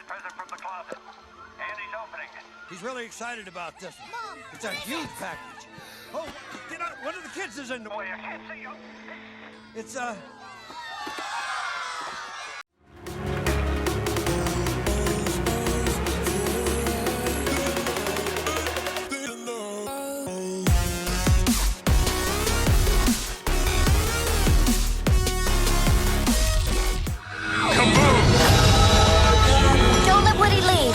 present from the closet. Andy's opening it. He's really excited about this one. Mom, It's a huge package. Oh, get out. One of the kids is in the Boy, I can't see you. It's, don't let Woody leave.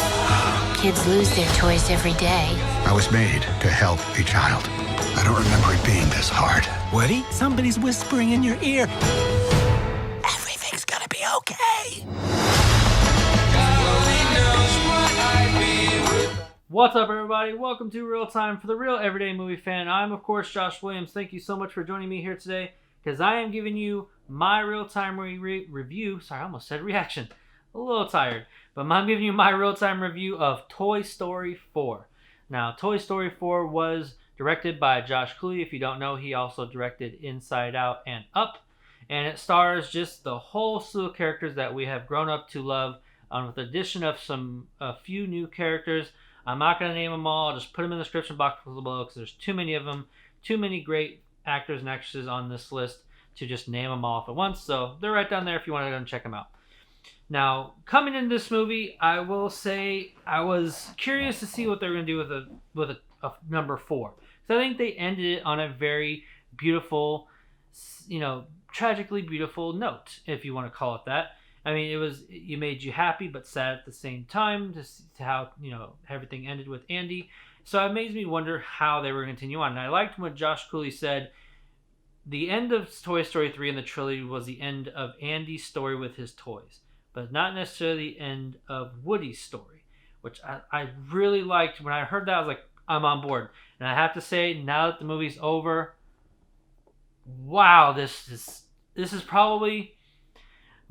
Kids lose their toys every day. I was made to help a child. I don't remember it being this hard. Woody, somebody's whispering in your ear. Everything's gonna be okay. What's up, everybody? Welcome to Real Time for the Real Everyday Movie Fan. I'm, of course, Josh Williams. Thank you so much for joining me here today, because I am giving you my real-time review. Sorry, I almost said reaction. A little tired. But I'm giving you my real-time review of Toy Story 4. Now, Toy Story 4 was directed by Josh Cooley. If you don't know, he also directed Inside Out and Up. And it stars just the whole slew of characters that we have grown up to love, with the addition of a few new characters. I'm not going to name them all. I'll just put them in the description box below because there's too many of them. Too many great actors and actresses on this list to just name them all off at once. So they're right down there if you want to go and check them out. Now, coming into this movie, I will say I was curious to see what they're going to do with a number 4. So I think they ended it on a very beautiful, tragically beautiful note, if you want to call it that. I mean, it made you happy but sad at the same time to see how, everything ended with Andy. So it makes me wonder how they were going to continue on. And I liked what Josh Cooley said. The end of Toy Story 3 in the trilogy was the end of Andy's story with his toys, but not necessarily the end of Woody's story, which I really liked. When I heard that, I was like, I'm on board. And I have to say, now that the movie's over, wow, this is probably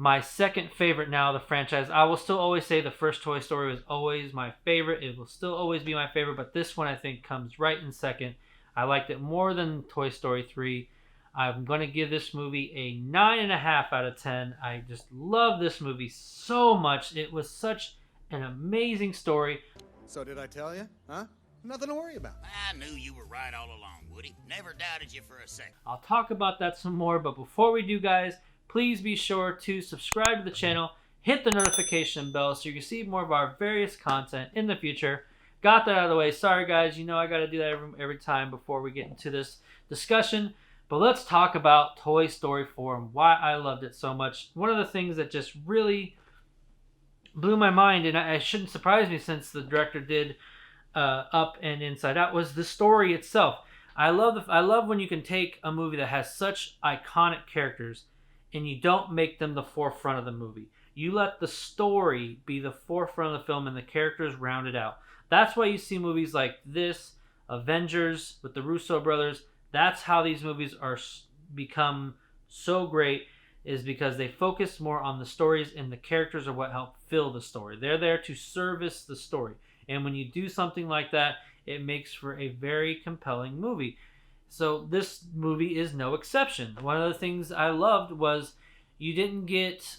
my second favorite now of the franchise. I will still always say the first Toy Story was always my favorite. It will still always be my favorite, but this one I think comes right in second. I liked it more than Toy Story 3. I'm going to give this movie a 9.5 out of 10. I just love this movie so much. It was such an amazing story. So did I tell you? Huh? Nothing to worry about. I knew you were right all along, Woody. Never doubted you for a second. I'll talk about that some more, but before we do, guys, please be sure to subscribe to the channel, hit the notification bell so you can see more of our various content in the future. Got that out of the way. Sorry, guys. I got to do that every time before we get into this discussion. But let's talk about Toy Story 4 and why I loved it so much. One of the things that just really blew my mind, and it shouldn't surprise me since the director did Up and Inside Out, was the story itself. I love when you can take a movie that has such iconic characters and you don't make them the forefront of the movie. You let the story be the forefront of the film and the characters round it out. That's why you see movies like this, Avengers with the Russo brothers. That's how these movies become so great, is because they focus more on the stories, and the characters are what help fill the story. They're there to service the story. And when you do something like that, it makes for a very compelling movie. So this movie is no exception. One of the things I loved was you didn't get...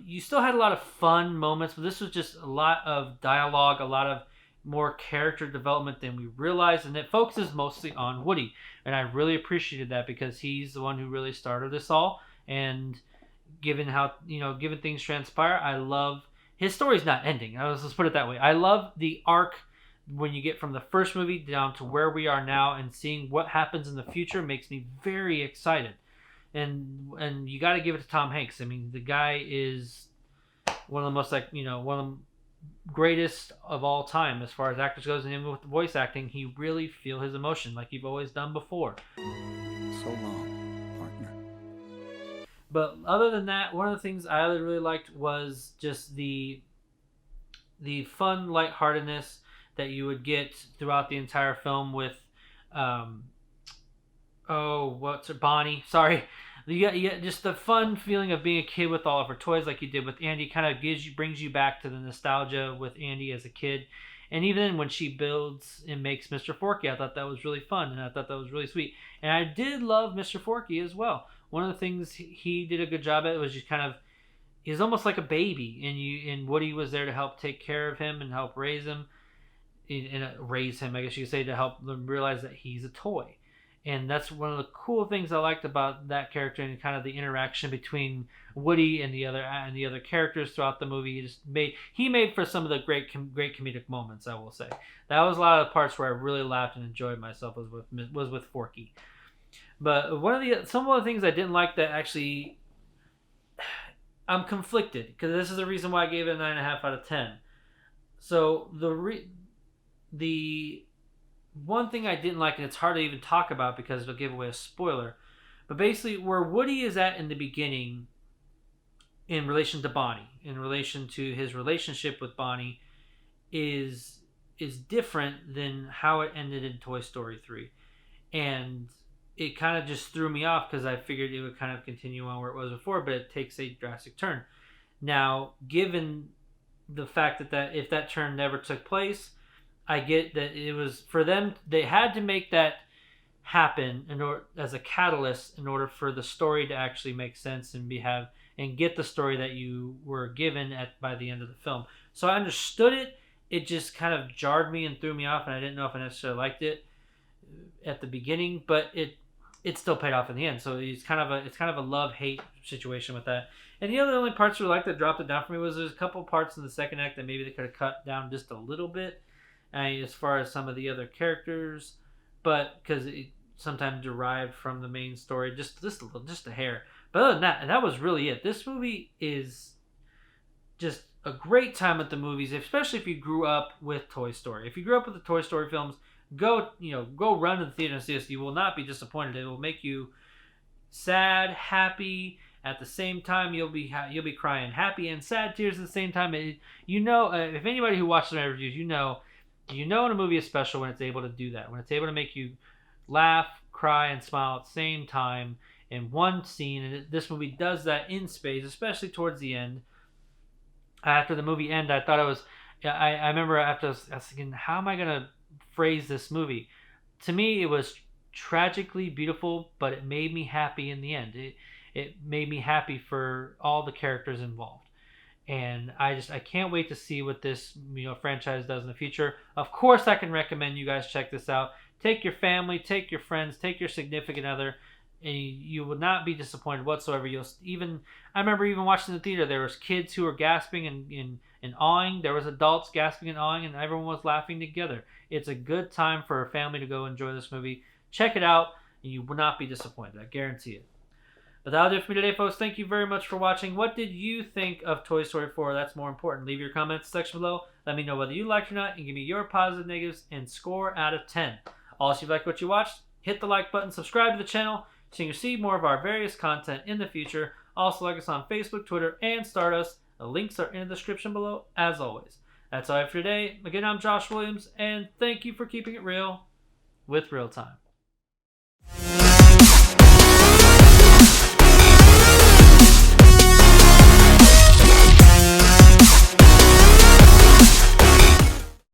you still had a lot of fun moments, but this was just a lot of dialogue, a lot of more character development than we realized, and it focuses mostly on Woody. And I really appreciated that because he's the one who really started this all. And given how, given things transpire, I love... His story's not ending. Let's put it that way. I love the arc when you get from the first movie down to where we are now, and seeing what happens in the future makes me very excited. And you got to give it to Tom Hanks. I mean, the guy is one of the most one of the greatest of all time as far as actors goes, and even with voice acting, he really feel his emotion like you've always done before. So long, partner. But other than that, one of the things I really liked was just the fun lightheartedness that you would get throughout the entire film with Bonnie. Sorry. You get just the fun feeling of being a kid with all of her toys, like you did with Andy. Kind of brings you back to the nostalgia with Andy as a kid. And even when she builds and makes Mr. Forky, I thought that was really fun, and I thought that was really sweet. And I did love Mr. Forky as well. One of the things he did a good job at was just kind of he's almost like a baby, and Woody was there to help take care of him and help raise him, raise him, I guess you could say, to help them realize that he's a toy. And that's one of the cool things I liked about that character, and kind of the interaction between Woody and the other characters throughout the movie. He made for some of the great comedic moments, I will say. That was a lot of the parts where I really laughed and enjoyed myself was with Forky. But some of the things I didn't like that actually, I'm conflicted, because this is the reason why I gave it a 9.5 out of 10. So the one thing I didn't like, and it's hard to even talk about because it'll give away a spoiler, but basically where Woody is at in the beginning in relation to Bonnie, in relation to his relationship with Bonnie, is different than how it ended in Toy Story 3. And it kind of just threw me off because I figured it would kind of continue on where it was before, but it takes a drastic turn. Now, given the fact that if that turn never took place, I get that it was for them. They had to make that happen as a catalyst in order for the story to actually make sense and get the story that you were given by the end of the film. So I understood it. It just kind of jarred me and threw me off, and I didn't know if I necessarily liked it at the beginning, but it still paid off in the end. So it's kind of a love-hate situation with that. And the only parts I liked that dropped it down for me was there's a couple parts in the second act that maybe they could have cut down just a little bit. As far as some of the other characters, but because it sometimes derived from the main story, just a hair. But other than that, that was really it. This movie is just a great time at the movies, especially if you grew up with Toy Story. If you grew up with the Toy Story films, go run to the theater and see this. You will not be disappointed. It will make you sad, happy. At the same time, you'll be crying happy and sad tears at the same time. If anybody who watches my reviews, you know when a movie is special when it's able to do that. When it's able to make you laugh, cry, and smile at the same time in one scene. And this movie does that in space, especially towards the end. After the movie ended, I thought it was... I remember after I was thinking, how am I going to phrase this movie? To me, it was tragically beautiful, but it made me happy in the end. It made me happy for all the characters involved. And I can't wait to see what this franchise does in the future. Of course, I can recommend you guys check this out. Take your family, take your friends, take your significant other, and you will not be disappointed whatsoever. I remember even watching in the theater, there was kids who were gasping and awing. There was adults gasping and awing, and everyone was laughing together. It's a good time for a family to go enjoy this movie. Check it out, and you will not be disappointed. I guarantee it. But that'll do it for me today, folks. Thank you very much for watching. What did you think of Toy Story 4? That's more important. Leave your comments section below. Let me know whether you liked it or not, and give me your positive, negatives, and score out of 10. Also, if you liked what you watched, hit the like button, subscribe to the channel so you can see more of our various content in the future. Also, like us on Facebook, Twitter, and Stardust. The links are in the description below, as always. That's all I have for today. Again, I'm Josh Williams, and thank you for keeping it real with Real Time.